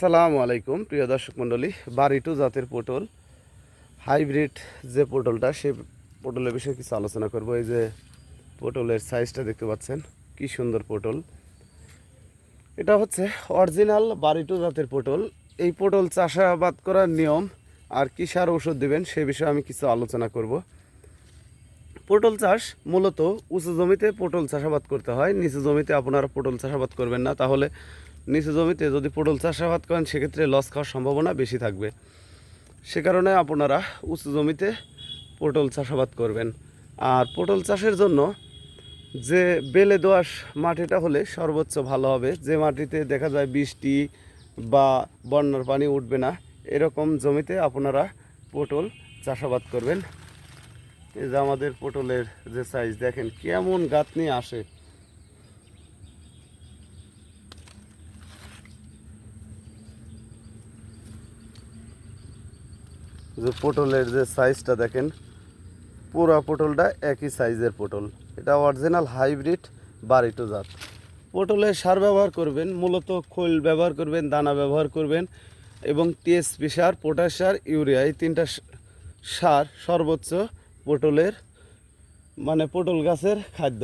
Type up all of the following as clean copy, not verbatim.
আসসালামু আলাইকুম প্রিয় দর্শক মণ্ডলী। বাড়িটু জাতের পটল হাইব্রিড যে পটলটা, সেই পটলের বিষয়ে কিছু আলোচনা করব। এই যে পটলের সাইজটা দেখতে পাচ্ছেন, কি সুন্দর পটল। এটা হচ্ছে অরিজিনাল বাড়িটু জাতের পটল। এই পটল চাষাবাদ করার নিয়ম আর কি সার ওষুধ দেবেন সে বিষয়ে আমি কিছু আলোচনা করব। পটল চাষ মূলত উঁচু জমিতে পটল চাষাবাদ করতে হয়। নিচু জমিতে আপনারা পটল চাষাবাদ করবেন না, তাহলে নিচু জমিতে যদি পটল চাষাবাদ করেন সেক্ষেত্রে লস খাওয়ার সম্ভাবনা বেশি থাকবে। সে কারণে আপনারা উঁচু জমিতে পটল চাষাবাদ করবেন। আর পটল চাষের জন্য যে বেলে দোআঁশ মাটিটা হলে সর্বোচ্চ ভালো হবে, যে মাটিতে দেখা যায় বৃষ্টি বা বন্যার পানি উঠবে না, এরকম জমিতে আপনারা পটল চাষাবাদ করবেন। এই যে আমাদের পটলের যে সাইজ দেখেন কেমন গাঁথ নিয়ে আসে। যে পটলের যে সাইজটা দেখেন, পুরো পটলটা একই সাইজের পটল। এটা অরিজিনাল হাইব্রিড বাড়িটু জাত। পটলের সার ব্যবহার করবেন, মূলত খোল ব্যবহার করবেন, দানা ব্যবহার করবেন এবং টিএসপি সার, পটাশ সার, ইউরিয়া, এই তিনটা সার সর্বোচ্চ পটলের পটল গাছের খাদ্য।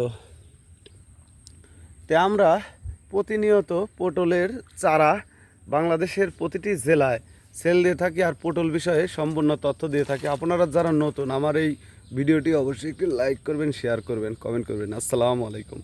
তে আমরা প্রতিনিয়ত পটলের চারা বাংলাদেশের প্রতিটি জেলায় সেল দিয়ে থাকি আর পটল বিষয়ে সম্পূর্ণ তথ্য দিয়ে থাকি। আপনারা যারা নতুন, আমার এই ভিডিওটি অবশ্যই একটি লাইক করবেন, শেয়ার করবেন, কমেন্ট করবেন। আসসালামু আলাইকুম।